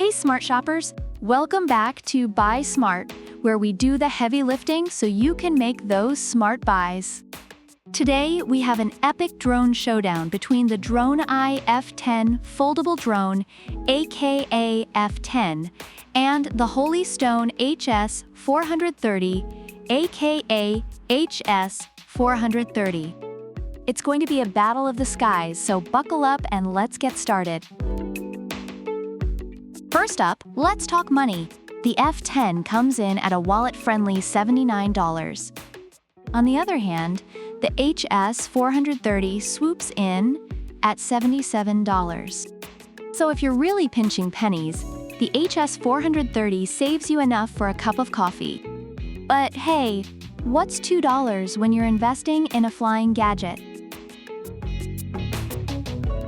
Hey smart shoppers, welcome back to Buy Smart, where we do the heavy lifting so you can make those smart buys. Today, we have an epic drone showdown between the DRONEEYE F10 foldable drone, aka F10, and the Holy Stone HS430, aka HS430. It's going to be a battle of the skies, so buckle up and let's get started. First up, let's talk money. The F10 comes in at a wallet-friendly $79. On the other hand, the HS430 swoops in at $77. So if you're really pinching pennies, the HS430 saves you enough for a cup of coffee. But hey, what's $2 when you're investing in a flying gadget?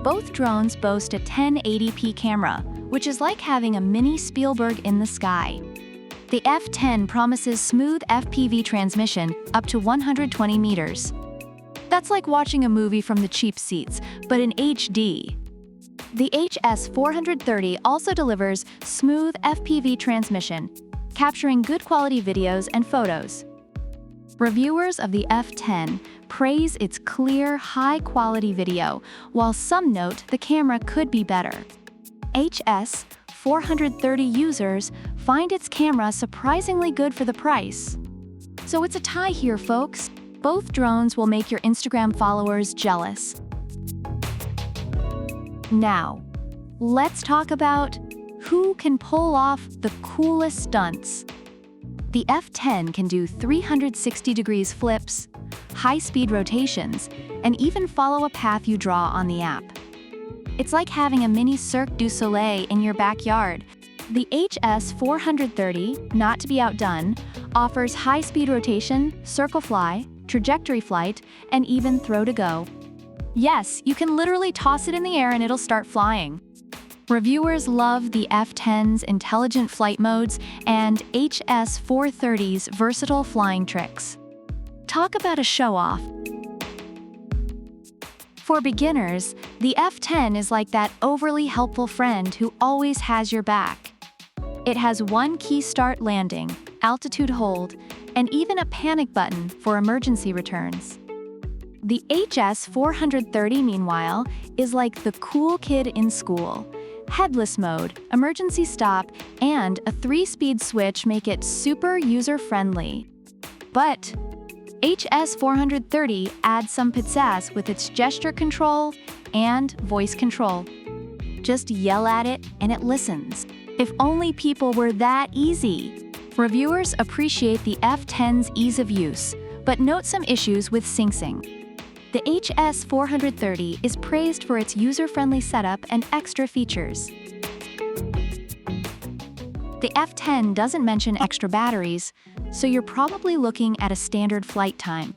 Both drones boast a 1080p camera, which is like having a mini Spielberg in the sky. The F10 promises smooth FPV transmission up to 120 meters. That's like watching a movie from the cheap seats, but in HD. The HS430 also delivers smooth FPV transmission, capturing good quality videos and photos. Reviewers of the F10 praise its clear, high-quality video, while some note the camera could be better. HS430 users find its camera surprisingly good for the price. So it's a tie here, folks. Both drones will make your Instagram followers jealous. Now, let's talk about who can pull off the coolest stunts. The F10 can do 360 degrees flips, high-speed rotations, and even follow a path you draw on the app. It's like having a mini Cirque du Soleil in your backyard. The HS430, not to be outdone, offers high-speed rotation, circle fly, trajectory flight, and even throw to go. Yes, you can literally toss it in the air and it'll start flying. Reviewers love the F10's intelligent flight modes and HS430's versatile flying tricks. Talk about a show-off. For beginners, the F10 is like that overly helpful friend who always has your back. It has one key start landing, altitude hold, and even a panic button for emergency returns. The HS430, meanwhile, is like the cool kid in school. Headless mode, emergency stop, and a 3-speed switch make it super user-friendly. But HS430 adds some pizzazz with its gesture control and voice control. Just yell at it and it listens. If only people were that easy. Reviewers appreciate the F10's ease of use, but note some issues with syncing. The HS430 is praised for its user-friendly setup and extra features. The F10 doesn't mention extra batteries, so you're probably looking at a standard flight time.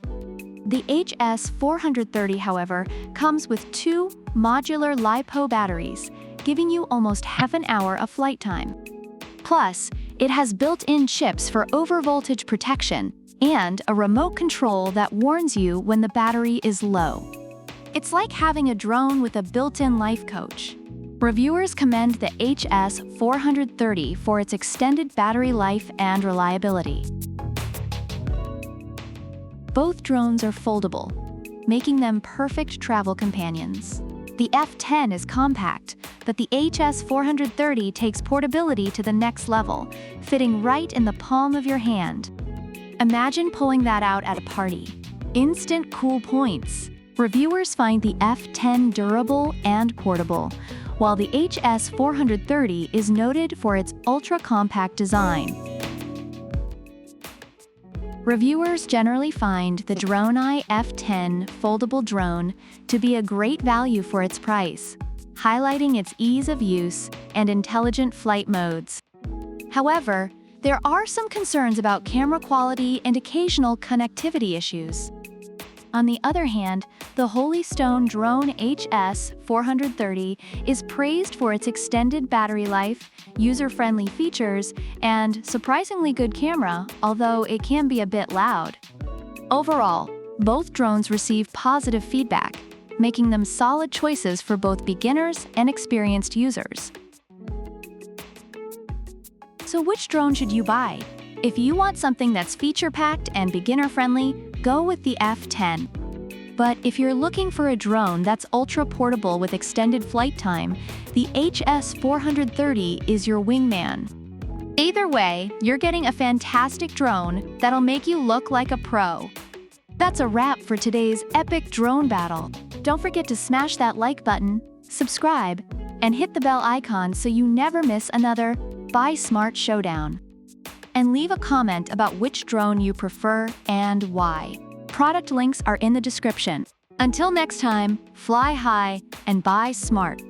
The HS430, however, comes with 2 modular LiPo batteries, giving you almost half an hour of flight time. Plus, it has built-in chips for overvoltage protection and a remote control that warns you when the battery is low. It's like having a drone with a built-in life coach. Reviewers commend the HS430 for its extended battery life and reliability. Both drones are foldable, making them perfect travel companions. The F10 is compact, but the HS430 takes portability to the next level, fitting right in the palm of your hand. Imagine pulling that out at a party. Instant cool points. Reviewers find the F10 durable and portable, while the HS430 is noted for its ultra-compact design. Reviewers generally find the DRONEEYE F10 foldable drone to be a great value for its price, highlighting its ease of use and intelligent flight modes. However, there are some concerns about camera quality and occasional connectivity issues. On the other hand, the Holy Stone drone HS430 is praised for its extended battery life, user-friendly features, and surprisingly good camera, although it can be a bit loud. Overall, both drones receive positive feedback, making them solid choices for both beginners and experienced users. So which drone should you buy? If you want something that's feature-packed and beginner-friendly, go with the F10. But if you're looking for a drone that's ultra-portable with extended flight time, the HS430 is your wingman. Either way, you're getting a fantastic drone that'll make you look like a pro. That's a wrap for today's epic drone battle. Don't forget to smash that like button, subscribe, and hit the bell icon so you never miss another Buy Smart showdown. And leave a comment about which drone you prefer and why. Product links are in the description. Until next time, fly high and buy smart.